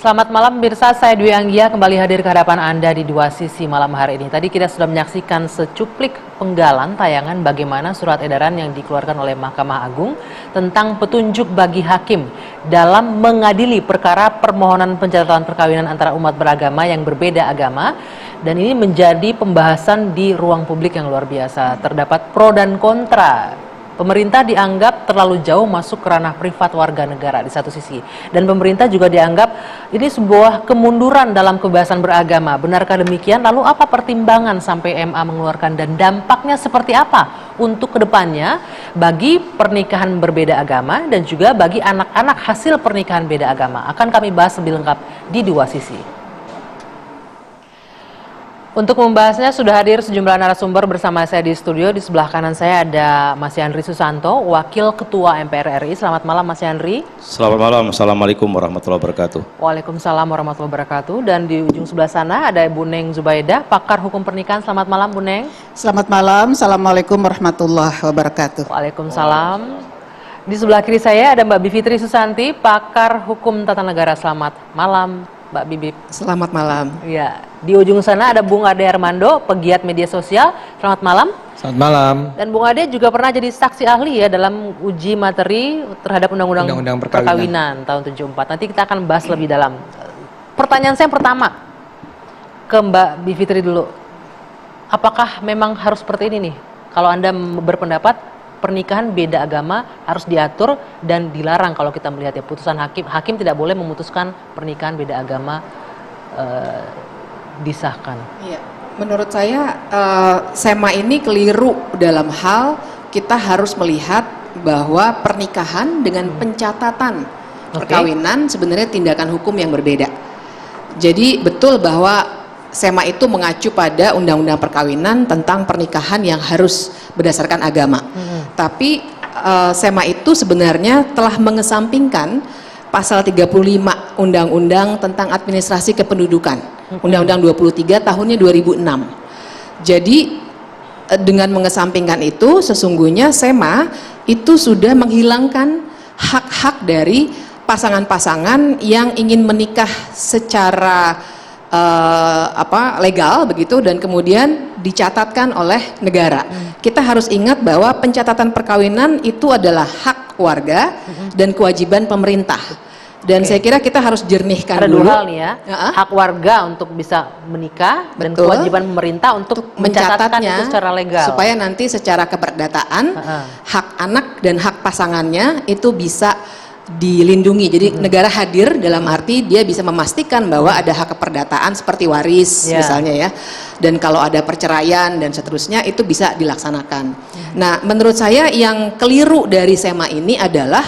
Selamat malam pemirsa, saya Dwi Anggia kembali hadir ke hadapan Anda di Dua Sisi malam hari ini. Tadi kita sudah menyaksikan secuplik penggalan tayangan bagaimana surat edaran yang dikeluarkan oleh Mahkamah Agung tentang petunjuk bagi hakim dalam mengadili perkara permohonan pencatatan perkawinan antara umat beragama yang berbeda agama. Dan ini menjadi pembahasan di ruang publik yang luar biasa. Terdapat pro dan kontra. Pemerintah dianggap terlalu jauh masuk ke ranah privat warga negara di satu sisi. Dan pemerintah juga dianggap ini sebuah kemunduran dalam kebebasan beragama. Benarkah demikian? Lalu apa pertimbangan sampai MA mengeluarkan dan dampaknya seperti apa untuk kedepannya bagi pernikahan berbeda agama dan juga bagi anak-anak hasil pernikahan beda agama? Akan kami bahas lebih lengkap di Dua Sisi. Untuk membahasnya sudah hadir sejumlah narasumber bersama saya di studio. Di sebelah kanan saya ada Mas Yandri Susanto, Wakil Ketua MPR RI. Selamat malam Mas Yandri. Selamat malam, Assalamualaikum warahmatullahi wabarakatuh. Waalaikumsalam warahmatullahi wabarakatuh. Dan di ujung sebelah sana ada Bu Neng Zubaidah, pakar hukum pernikahan. Selamat malam Bu Neng. Selamat malam, Assalamualaikum warahmatullahi wabarakatuh. Waalaikumsalam. Di sebelah kiri saya ada Mbak Bivitri Susanti, pakar hukum tata negara. Selamat malam Mbak Bibip. Selamat malam. Ya, di ujung sana ada Bung Ade Armando, pegiat media sosial. Selamat malam. Selamat malam. Dan Bung Ade juga pernah jadi saksi ahli ya dalam uji materi terhadap Undang-Undang Perkawinan tahun 74. Nanti kita akan bahas lebih dalam. Pertanyaan saya yang pertama ke Mbak Bivitri dulu. Apakah memang harus seperti ini nih? Kalau Anda berpendapat pernikahan beda agama harus diatur dan dilarang kalau kita melihat ya putusan hakim tidak boleh memutuskan pernikahan beda agama disahkan. Iya, menurut saya SEMA ini keliru dalam hal kita harus melihat bahwa pernikahan dengan pencatatan perkawinan sebenarnya tindakan hukum yang berbeda. Jadi betul bahwa SEMA itu mengacu pada Undang-Undang Perkawinan tentang pernikahan yang harus berdasarkan agama. Tapi SEMA itu sebenarnya telah mengesampingkan pasal 35 Undang-Undang tentang Administrasi Kependudukan, Undang-Undang 23 tahunnya 2006. Jadi dengan mengesampingkan itu sesungguhnya SEMA itu sudah menghilangkan hak-hak dari pasangan-pasangan yang ingin menikah secara legal begitu dan kemudian dicatatkan oleh negara. Kita harus ingat bahwa pencatatan perkawinan itu adalah hak warga dan kewajiban pemerintah. Dan saya kira kita harus jernihkan ada dulu. Ada dua hal nih ya, hak warga untuk bisa menikah dan kewajiban pemerintah untuk mencatatkan itu secara legal. Supaya nanti secara keperdataan hak anak dan hak pasangannya itu bisa dilindungi. Jadi negara hadir dalam arti dia bisa memastikan bahwa ada hak keperdataan seperti waris misalnya ya. Dan kalau ada perceraian dan seterusnya itu bisa dilaksanakan. Nah, menurut saya yang keliru dari SEMA ini adalah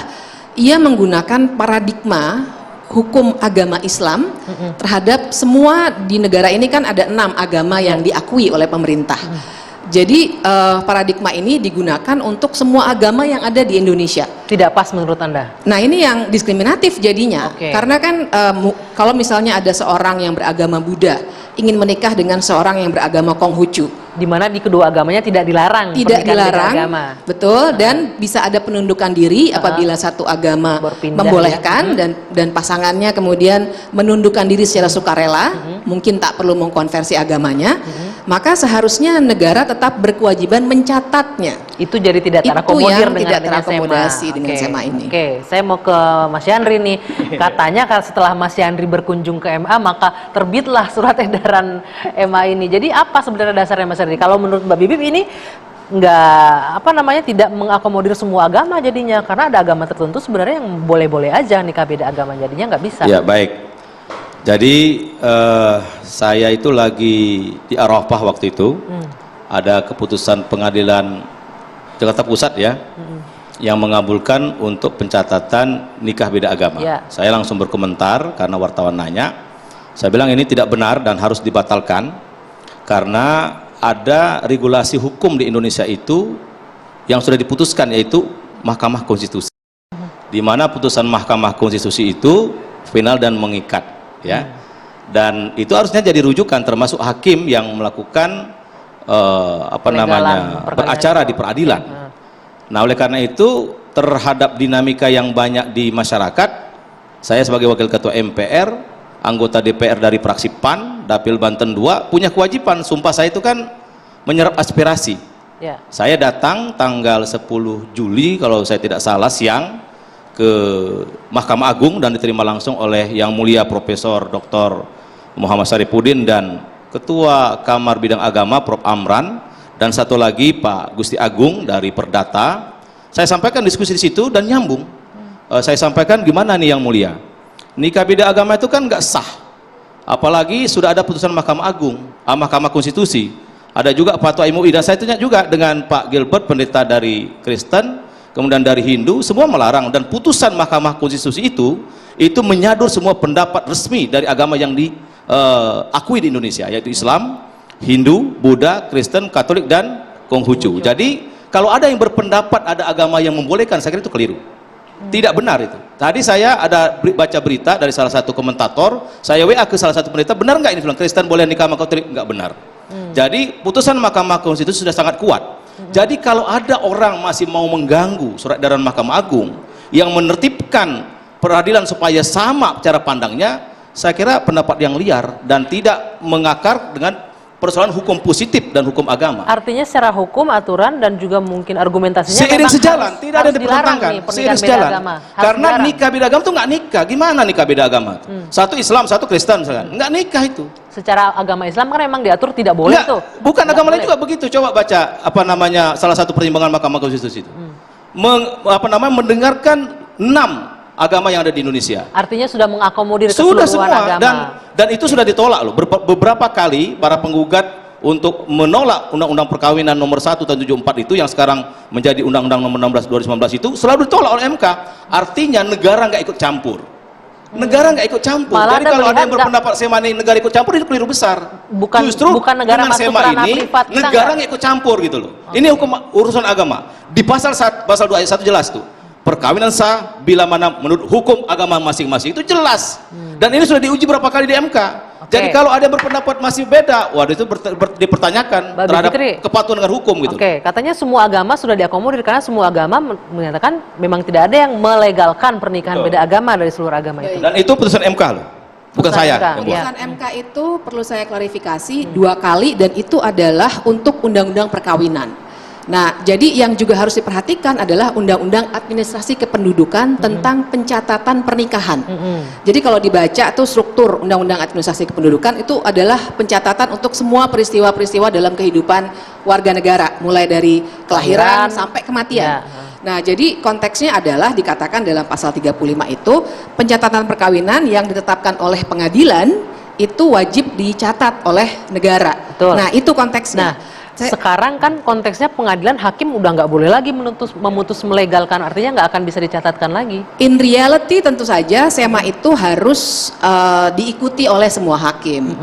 ia menggunakan paradigma hukum agama Islam terhadap semua di negara ini kan ada 6 agama yang diakui oleh pemerintah. Jadi paradigma ini digunakan untuk semua agama yang ada di Indonesia. Tidak pas menurut Anda? Nah ini yang diskriminatif jadinya. Karena kan kalau misalnya ada seorang yang beragama Buddha ingin menikah dengan seorang yang beragama Konghucu, di mana di kedua agamanya tidak dilarang. Tidak dilarang, betul. Dan bisa ada penundukan diri apabila satu agama membolehkan dan pasangannya kemudian menundukkan diri secara sukarela, mungkin tak perlu mengkonversi agamanya. Maka seharusnya negara tetap berkewajiban mencatatnya. Itu jadi tidak terakomodir dengan SEMA ini. Oke, saya mau ke Mas Yandri nih. Katanya setelah Mas Yandri berkunjung ke MA maka terbitlah surat edaran MA ini. Jadi apa sebenarnya dasarnya Mas Yandri? Kalau menurut Mbak Bibip ini tidak mengakomodir semua agama jadinya, karena ada agama tertentu sebenarnya yang boleh-boleh aja nikah beda agama, jadinya nggak bisa. Ya baik. Jadi saya itu lagi di Arafah waktu itu, ada keputusan pengadilan Jakarta Pusat ya, yang mengabulkan untuk pencatatan nikah beda agama. Saya langsung berkomentar karena wartawan nanya, saya bilang ini tidak benar dan harus dibatalkan karena ada regulasi hukum di Indonesia itu yang sudah diputuskan, yaitu Mahkamah Konstitusi, di mana putusan Mahkamah Konstitusi itu final dan mengikat. Ya, dan itu harusnya jadi rujukan termasuk hakim yang melakukan beracara di peradilan. Nah, oleh karena itu terhadap dinamika yang banyak di masyarakat, saya sebagai wakil ketua MPR anggota DPR dari fraksi PAN, Dapil Banten 2, punya kewajiban. Sumpah saya itu kan menyerap aspirasi. Ya. Saya datang tanggal 10 Juli kalau saya tidak salah siang ke Mahkamah Agung dan diterima langsung oleh Yang Mulia Profesor Dr. Muhammad Syarifuddin dan Ketua Kamar Bidang Agama Prof. Amran dan satu lagi Pak Gusti Agung dari Perdata. Saya sampaikan diskusi di situ dan nyambung. Saya sampaikan gimana nih Yang Mulia, nikah beda agama itu kan nggak sah, apalagi sudah ada putusan Mahkamah Agung, Mahkamah Konstitusi, ada juga fatwa MUI, dan saya tanya juga dengan Pak Gilbert, pendeta dari Kristen, kemudian dari Hindu, semua melarang, dan putusan Mahkamah Konstitusi itu menyadur semua pendapat resmi dari agama yang diakui di Indonesia, yaitu Islam, Hindu, Buddha, Kristen, Katolik, dan Konghucu. Jadi kalau ada yang berpendapat ada agama yang membolehkan, saya kira itu keliru. Tidak benar itu. Tadi saya ada baca berita dari salah satu komentator, saya WA ke salah satu pendeta, benar nggak ini bilang Kristen boleh nikah sama Katolik? Nggak benar. Jadi putusan Mahkamah Konstitusi sudah sangat kuat. Jadi kalau ada orang masih mau mengganggu surat edaran Mahkamah Agung yang menertibkan peradilan supaya sama cara pandangnya, saya kira pendapat yang liar dan tidak mengakar dengan persoalan hukum positif dan hukum agama. Artinya secara hukum, aturan, dan juga mungkin argumentasinya seiring memang sejalan, tidak ada yang dipertentangkan. Seiring sejalan. Karena nikah beda agama itu nggak nikah. Gimana nikah beda agama? Satu Islam, satu Kristen misalkan. Nggak nikah itu. Secara agama Islam kan memang diatur tidak boleh Nggak, tuh. bukan Nggak agama lain boleh. juga begitu. Coba baca apa namanya salah satu pertimbangan Mahkamah Konstitusi itu. Mendengarkan 6 agama yang ada di Indonesia. Artinya sudah mengakomodir Sudah keseluruhan semua agama. dan itu sudah ditolak loh. Beberapa kali para penggugat untuk menolak Undang-Undang Perkawinan nomor 1 tahun 74 itu yang sekarang menjadi Undang-Undang nomor 16 2019 itu selalu ditolak oleh MK. Artinya negara nggak ikut campur. Negara nggak ikut campur. Malah Jadi kalau ada yang berpendapat SEMA ini negara ikut campur, itu keliru besar. Bukan negara dengan masuk SEMA ranah ini privat, kita negara nggak- nggak ikut campur gitu loh. Ini hukum urusan agama. Di pasal 2 ayat 1 jelas tuh. Perkawinan sah bila mana menurut hukum agama masing-masing, itu jelas. Dan ini sudah diuji berapa kali di MK. Jadi kalau ada yang berpendapat masih beda, waduh itu dipertanyakan Mbak terhadap Bivitri, kepatuhan dengan hukum gitu. Oke, katanya semua agama sudah diakomodir karena semua agama menyatakan memang tidak ada yang melegalkan pernikahan beda agama dari seluruh agama itu. Dan itu putusan MK loh, bukan Putusan saya MK, yang buat. iya. Putusan MK itu perlu saya klarifikasi 2 kali, dan itu adalah untuk undang-undang perkawinan. Nah, jadi yang juga harus diperhatikan adalah Undang-Undang Administrasi Kependudukan tentang pencatatan pernikahan. Jadi kalau dibaca tuh struktur Undang-Undang Administrasi Kependudukan itu adalah pencatatan untuk semua peristiwa-peristiwa dalam kehidupan warga negara, mulai dari kelahiran sampai kematian. Ya. Nah, jadi konteksnya adalah dikatakan dalam pasal 35 itu pencatatan perkawinan yang ditetapkan oleh pengadilan itu wajib dicatat oleh negara. Betul. Nah, itu konteksnya. Nah, sekarang kan konteksnya pengadilan, hakim udah nggak boleh lagi memutus melegalkan, artinya nggak akan bisa dicatatkan lagi. In reality tentu saja SEMA itu harus diikuti oleh semua hakim.